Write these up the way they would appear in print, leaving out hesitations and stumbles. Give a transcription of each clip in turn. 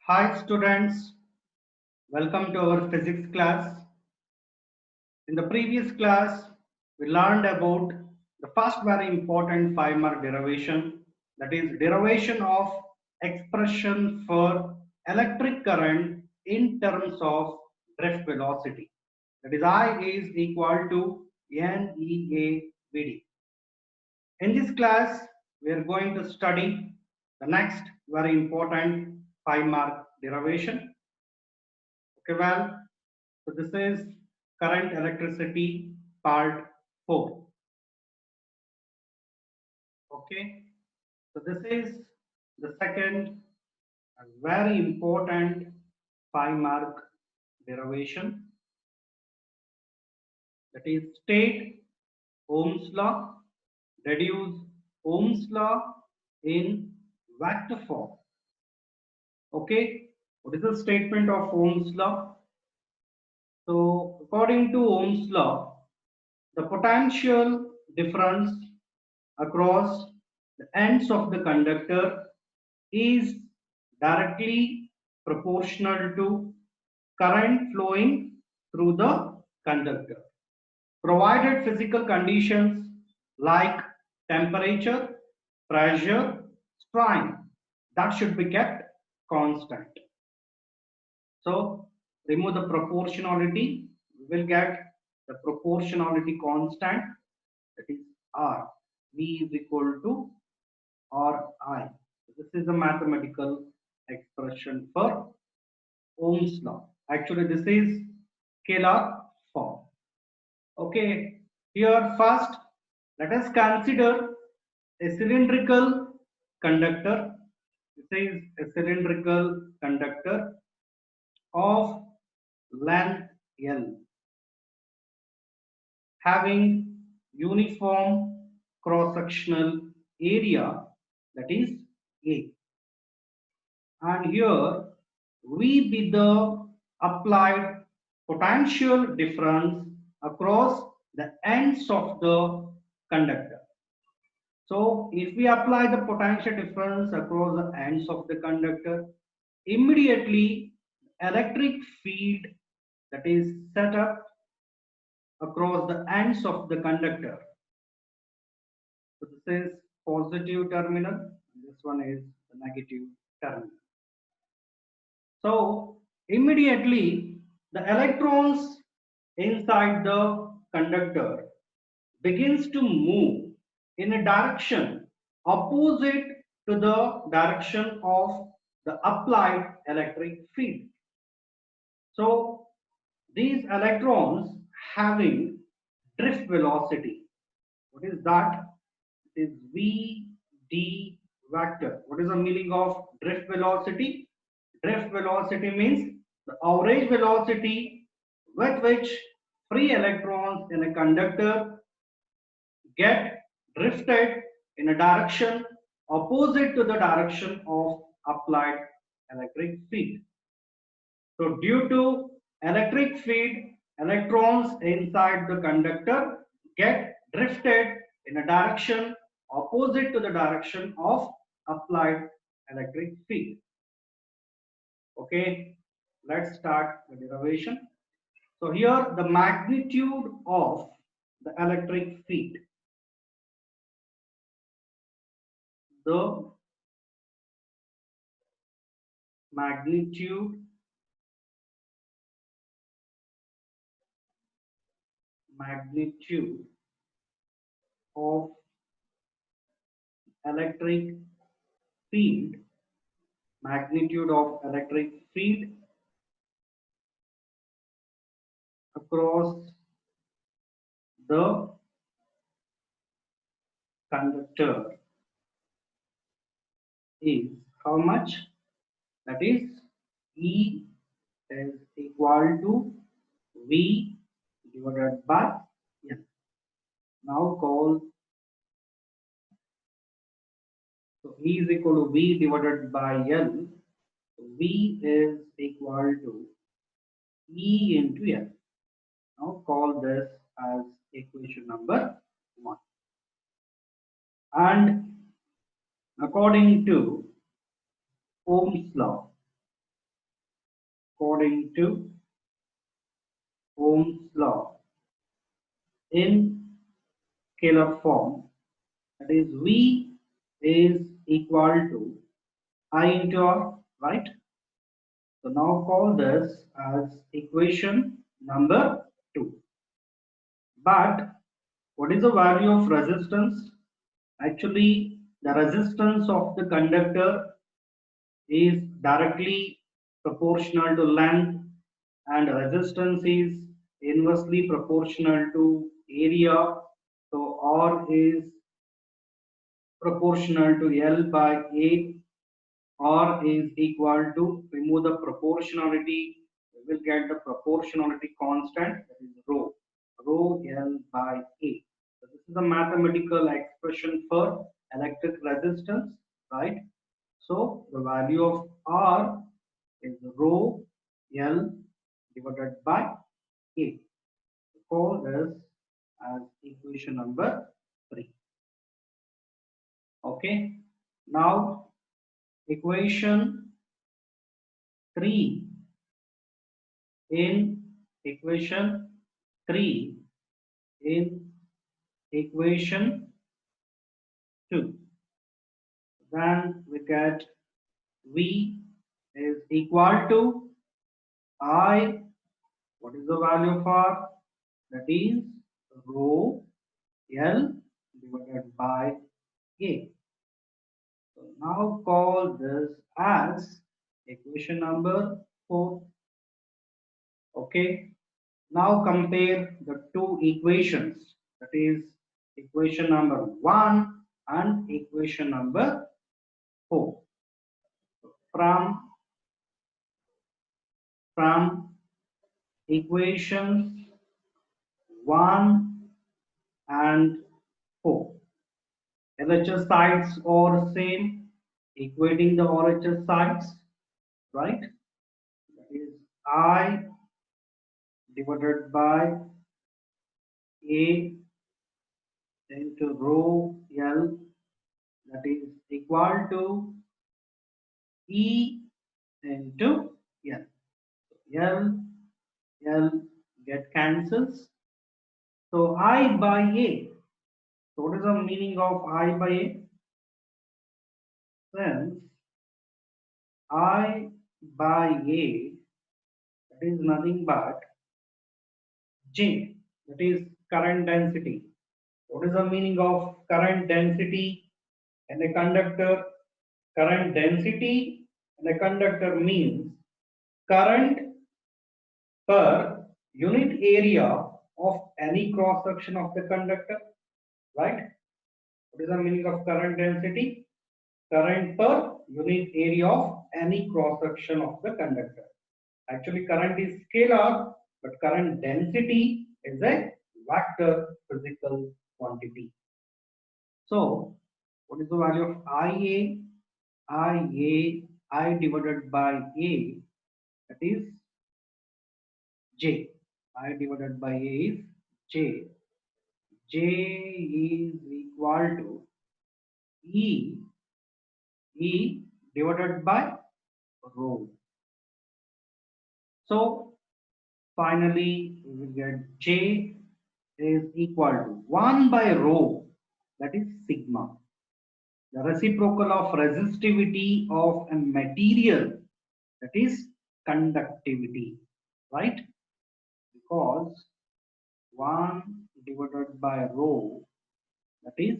Hi students, welcome to our physics class. In the previous class, we learned about the first very important 5-mark derivation, that is derivation of expression for electric current in terms of drift velocity. That is I is equal to NEAVD. In this class, we are going to study the next very important 5-mark derivation. Okay, well, so this is current electricity part 4. Okay, so this is the second and very important 5-mark derivation, that is state Ohm's law, reduce Ohm's law in vector form. Okay, what is the statement of Ohm's law? So according to Ohm's law, the potential difference across the ends of the conductor is directly proportional to current flowing through the conductor, provided physical conditions like temperature, pressure, strain that should be kept constant. So remove the proportionality, we will get the proportionality constant, that is R. V is equal to Ri. This is a mathematical expression for Ohm's law. Actually, this is scalar form. Okay, here first let us consider a cylindrical conductor. This is a cylindrical conductor of length L, having uniform cross-sectional area, that is A. And here V be the applied potential difference across the ends of the conductor. So if we apply the potential difference across the ends of the conductor, immediately electric field that is set up across the ends of the conductor. So this is positive terminal, this one is the negative terminal. So immediately the electrons inside the conductor begins to move in a direction opposite to the direction of the applied electric field. So these electrons having drift velocity, what is that? It is V d vector. What is the meaning of drift velocity? Drift velocity means the average velocity with which free electrons in a conductor get drifted in a direction opposite to the direction of applied electric field. So due to electric field, electrons inside the conductor get drifted in a direction opposite to the direction of applied electric field. Okay, let's start the derivation. So here the magnitude of the electric field, the magnitude of electric field, magnitude of electric field across the conductor is how much? That is E is equal to V divided by L. Now call, so E is equal to V divided by L. So V is equal to E into L. Now call this as equation number 1. And according to Ohm's law, according to Ohm's law in scalar form, that is V is equal to I into R, right? So now call this as equation number 2. But what is the value of resistance? Actually, the resistance of the conductor is directly proportional to length, and resistance is inversely proportional to area. So R is proportional to L by A. R is equal to, remove the proportionality, we will get the proportionality constant, that is rho, rho L by A. So this is a mathematical expression for electric resistance, right? So the value of R is rho L divided by A. Call this as equation number 3. Okay. Now equation 3 in equation 3 in equation 2. Then we get V is equal to I. What is the value of R? That is rho L divided by A. So now call this as equation number 4. Okay. Now compare the two equations, that is equation number 1 and equation number 4. From equations 1 and 4, LHS sides are same, equating the RHS sides, right? That is I divided by A into rho L, that is equal to E into L. L, L get cancels. So I by A. So what is the meaning of I by A? Since I by A, that is nothing but J, that is current density. What is the meaning of current density in a conductor? Current density in a conductor means current per unit area of any cross section of the conductor, right? What is the meaning of current density? Current per unit area of any cross section of the conductor. Actually, current is scalar, but current density is a vector physical quantity. So, what is the value of IA? IA, I divided by A, that is J. I divided by A is J. J is equal to E, E divided by rho. So, finally, we will get J is equal to 1 by rho, that is sigma. The reciprocal of resistivity of a material, that is conductivity, right? Because 1 divided by rho, that is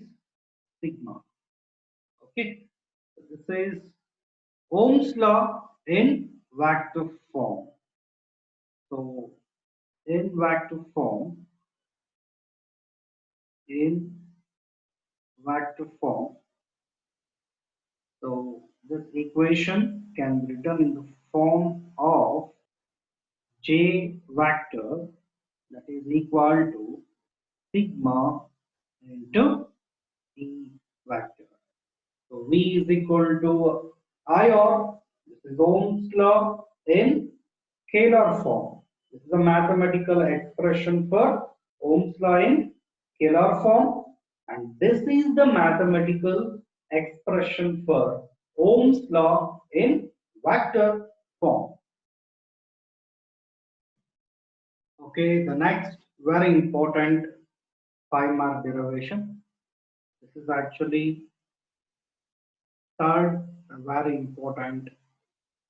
sigma. Okay, so this is Ohm's law in vector form. So in vector form, in vector form, so this equation can be written in the form of J vector, that is equal to sigma into E vector. So V is equal to IR. This is Ohm's law in scalar form. This is a mathematical expression for Ohm's law in scalar form, and this is the mathematical expression for Ohm's law in vector form. Okay, the next very important 5-mark derivation. This is actually third very important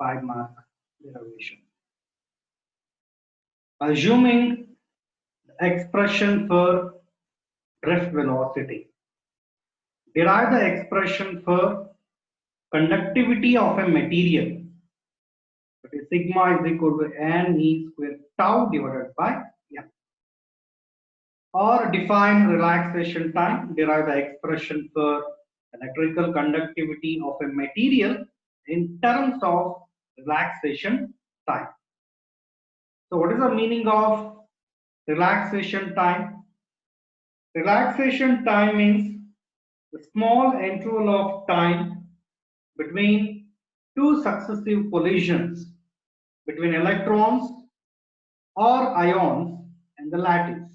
5-mark derivation. Assuming the expression for drift velocity. Derive the expression for conductivity of a material. That is sigma is equal to n e square tau divided by m. Or define relaxation time. Derive the expression for electrical conductivity of a material in terms of relaxation time. So what is the meaning of relaxation time? Relaxation time means the small interval of time between two successive collisions between electrons or ions and the lattice.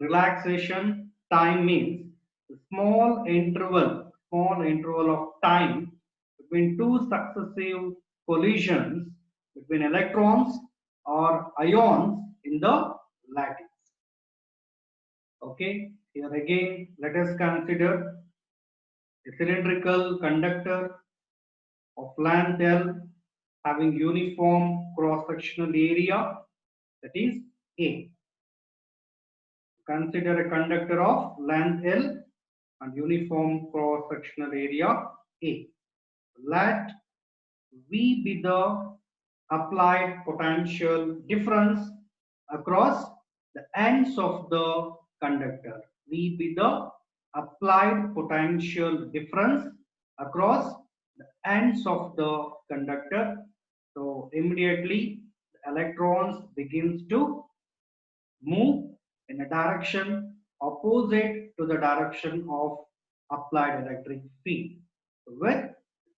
Relaxation time means the small interval of time between two successive collisions between electrons or ions in the lattice. Okay, here again let us consider a cylindrical conductor of length L having uniform cross-sectional area, that is A. Consider a conductor of length L and uniform cross-sectional area A. Let V be the applied potential difference across the ends of the conductor. V be the applied potential difference across the ends of the conductor. So immediately the electrons begins to move in a direction opposite to the direction of applied electric field with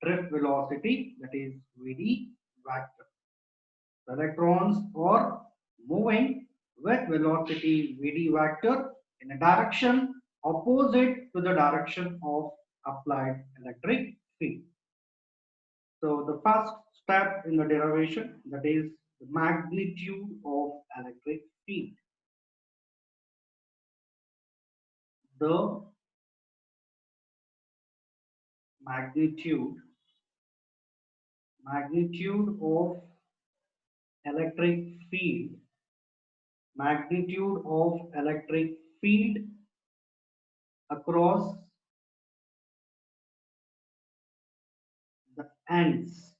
drift velocity, that is Vd vector. The electrons are moving with velocity Vd vector in a direction opposite to the direction of applied electric field. So the first step in the derivation, that is the magnitude of electric field. The magnitude of electric field across the ends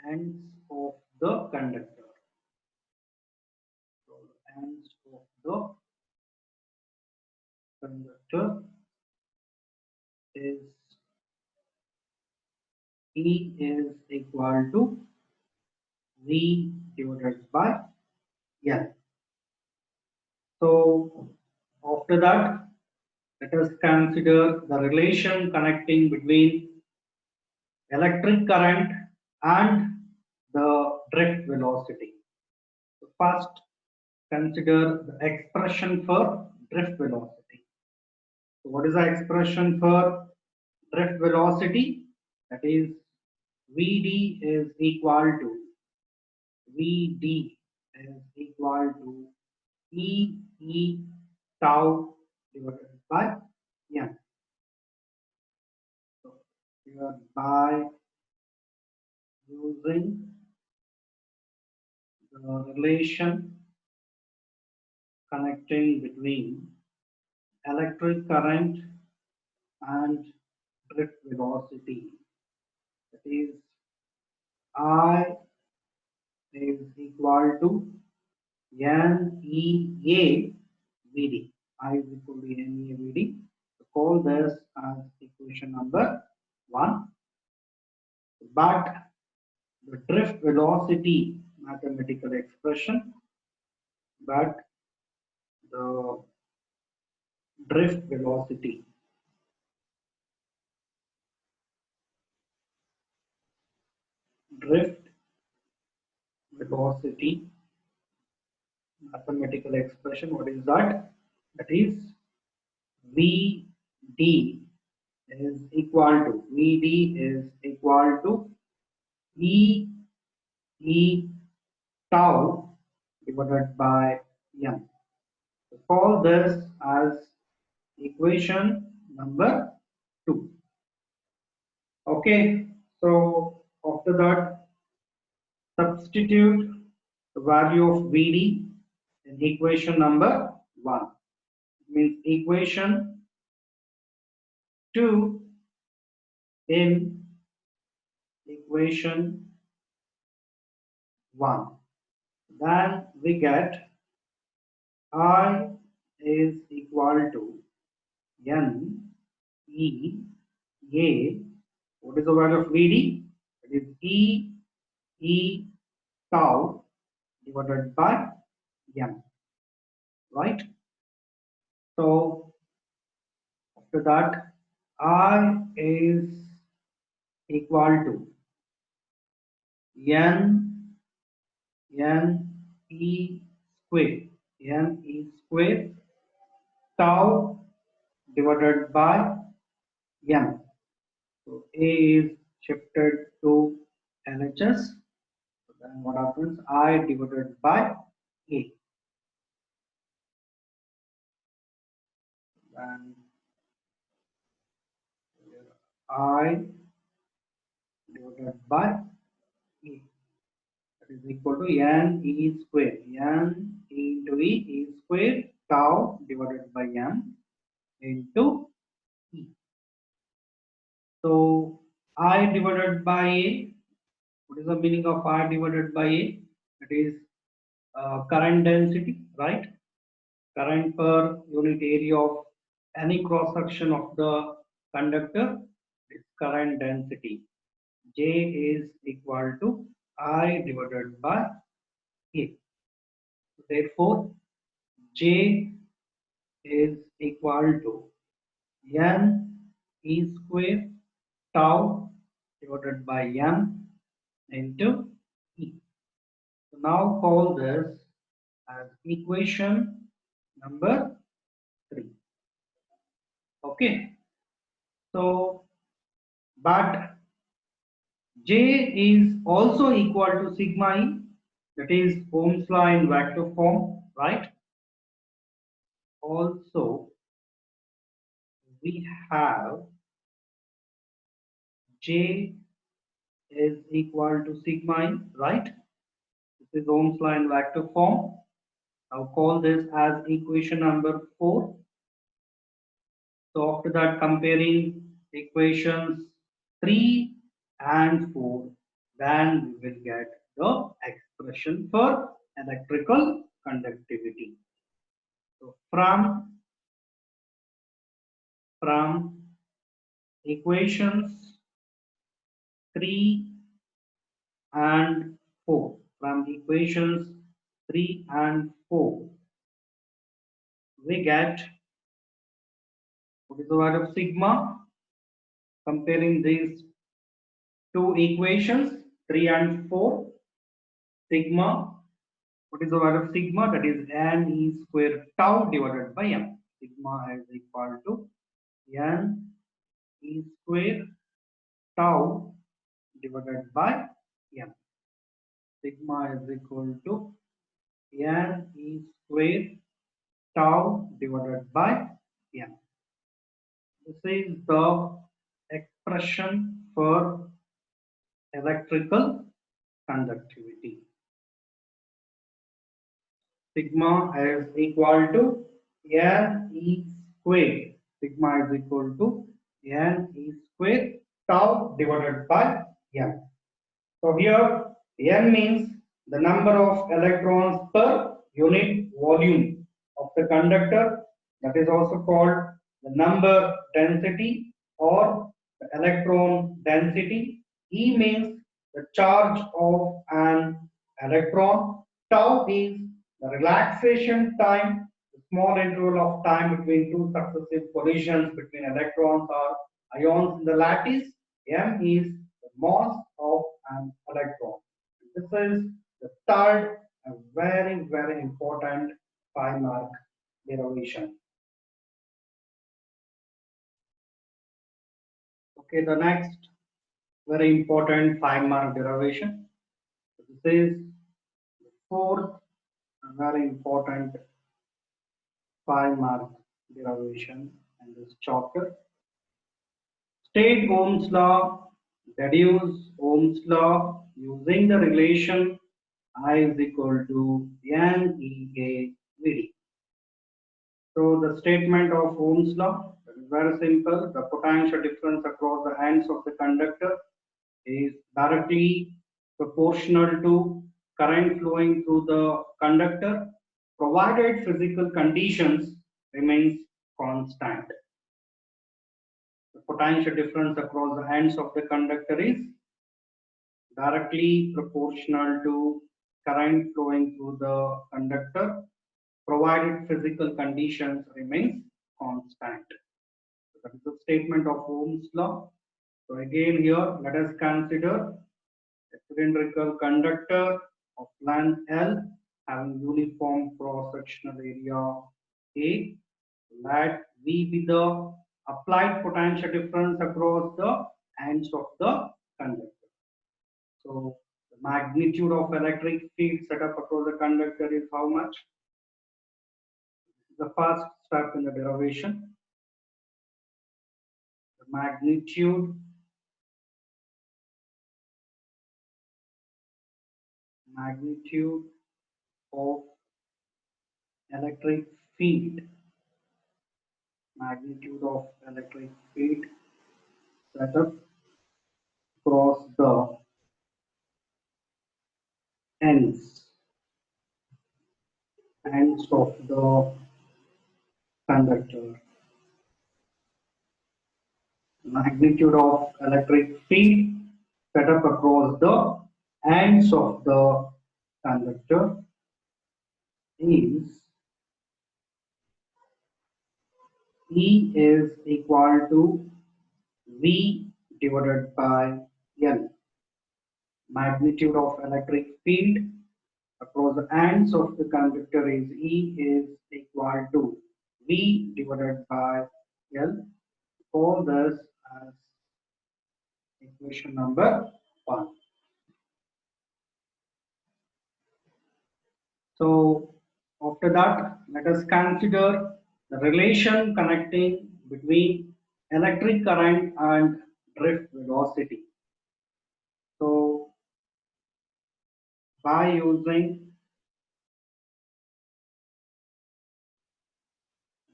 ends of the conductor. So the ends of the conductor is E is equal to V divided by L. So after that, let us consider the relation connecting between electric current and the drift velocity. So first, consider the expression for drift velocity. So what is the expression for drift velocity? That is Vd is equal to E tau divided by m. So here by using the relation connecting between electric current and drift velocity, that is I is equal to NEA Vd. I is equal to NEA Vd. So call this as equation number 1. But the drift velocity mathematical expression, but the drift velocity mathematical expression, what is that? That is Vd is equal to Vd is equal to E E tau divided by m. So call this as equation number 2. Okay, so after that, substitute the value of Vd in equation number 1. It means equation 2 in equation 1. Then we get I is equal to N E A. What is the value of Vd? It is E tau divided by M, right? So after that, I is equal to N E square N E square tau divided by M. So A is shifted to LHS. So then what happens? I divided by A. Then I divided by A. That is equal to N E square. N into E square tau divided by M into E. So I divided by A. What is the meaning of I divided by A? It is current density, right? Current per unit area of any cross section of the conductor is current density. J is equal to I divided by A. Therefore, J is equal to N E square tau divided by M into E. So now call this as equation number 3. Okay. So, but J is also equal to sigma E, that is Ohm's law in vector form, right? Also, we have J is equal to sigma E, right? This is Ohm's law in vector form. I'll call this as equation number 4. So after that, comparing equations 3 and 4, then we will get the expression for electrical conductivity. So from equations 3 and 4, from equations 3 and 4, we get what is the value of sigma? Comparing these two equations 3 and 4, sigma, what is the value of sigma? That is N E square tau divided by M. Sigma is equal to N E square tau divided by M. Sigma is equal to N E square tau divided by M. This is the expression for electrical conductivity. Sigma is equal to N E square. Sigma is equal to N E square tau divided by M. So here N means the number of electrons per unit volume of the conductor. That is also called the number density or the electron density. E means the charge of an electron. Tau is the relaxation time, the small interval of time between two successive collisions between electrons or ions in the lattice. M is the mass of an electron. This is the third and very important 5-mark derivation. Okay, the next very important 5 mark derivation. This is the fourth very important 5 mark derivation in this chapter. State Ohm's law, deduce Ohm's law using the relation I is equal to NEA VD. So the statement of Ohm's law is very simple. The potential difference across the ends of the conductor is directly proportional to current flowing through the conductor, provided physical conditions remains constant. The potential difference across the ends of the conductor is directly proportional to current flowing through the conductor, provided physical conditions remains constant. So that is the statement of Ohm's law. So again here, let us consider a cylindrical conductor of length L having uniform cross-sectional area A. Let V be the applied potential difference across the ends of the conductor. So the magnitude of electric field set up across the conductor is how much? The first step in the derivation. The magnitude of electric field, magnitude of electric field set up across the ends of the conductor. Magnitude of electric field set up across the ends of the conductor is E is equal to V divided by L. Magnitude of electric field across the ends of the conductor is E is equal to V divided by L. Call this as equation number 1. So after that, let us consider the relation connecting between electric current and drift velocity. So by using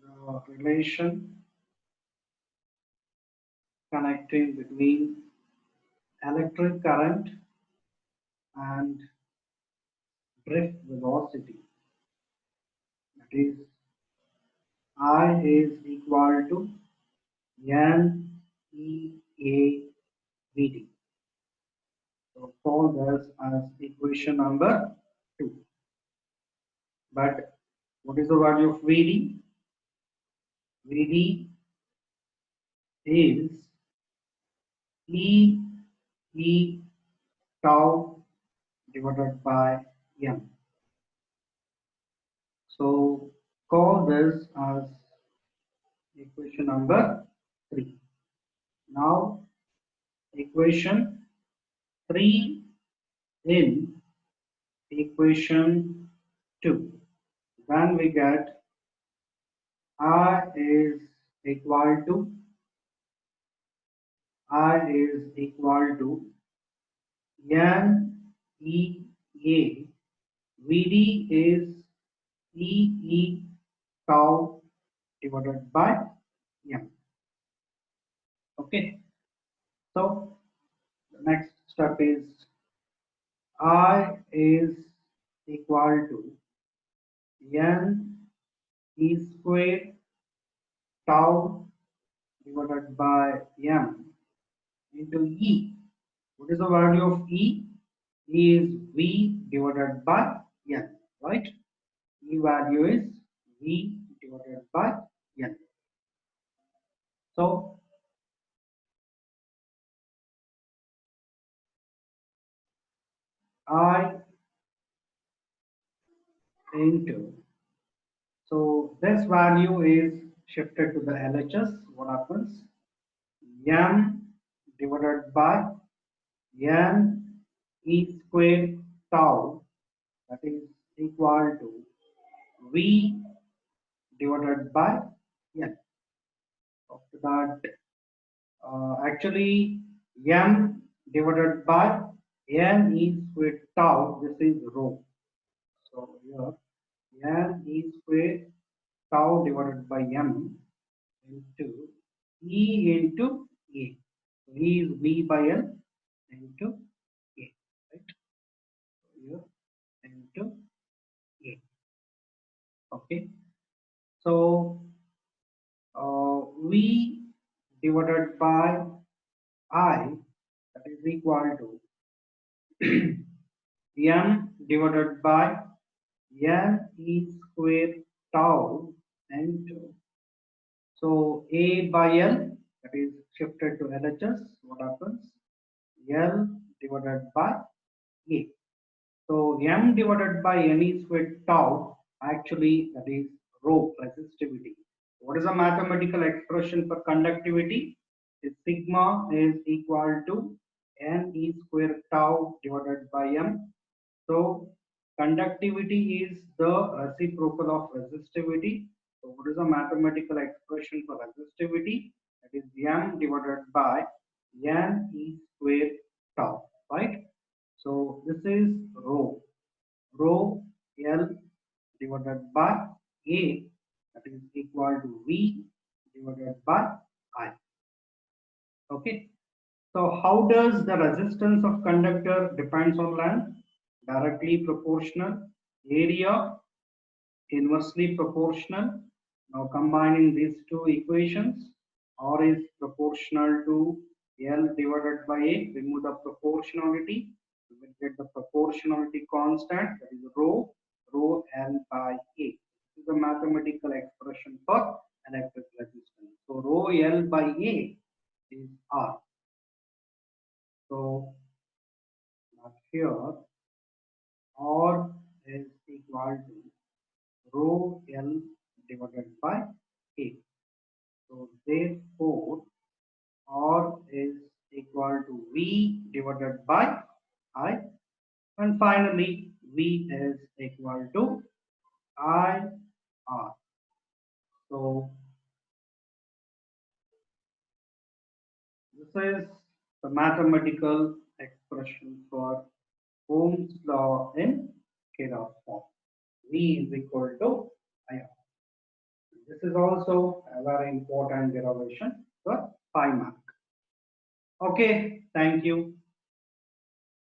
the relation connecting between electric current and drift velocity, that is I is equal to N E A V D. So call this as equation number 2. But what is the value of VD? VD is E E tau divided by M. So call this as equation number 3. Now equation 3 in equation 2. Then we get I is equal to N E A. VD is E E tau divided by M. Okay. So the next step is I is equal to N E square tau divided by M into E. What is the value of E? E is V divided by N, right? E value is V divided by N. So I into, so this value is shifted to the LHS. What happens? M divided by n e square tau, that is equal to v divided by n. After that, actually m divided by n e square tau, this is rho. So here n e square tau divided by m into e into a. So e is v by n into a, right? So here into a. Okay. So v divided by I, that is equal to m divided by n e square tau into, so a by l, that is shifted to LHS, what happens? L divided by a. So m divided by n e square tau, actually that is rho, resistivity. What is a mathematical expression for conductivity? Is sigma is equal to n e square tau divided by m. So conductivity is the reciprocal of resistivity. So what is a mathematical expression for resistivity? That is m divided by n e square tau, right? So this is rho. Rho L divided by A, that is equal to V divided by I. Okay. So how does the resistance of conductor depends on length? Directly proportional. Area inversely proportional. Now combining these two equations, R is proportional to L divided by A. Remove the proportionality. We will get the proportionality constant, that is rho L by A. This is the mathematical expression for electric resistance. So rho L by A is R. So here R is equal to rho L divided by A. So therefore R is equal to V divided by I, and finally V is equal to I R. So this is the mathematical expression for Ohm's law in Kirchhoff form. V is equal to I R. This is also a very important derivation for 5 mark. Okay, thank you.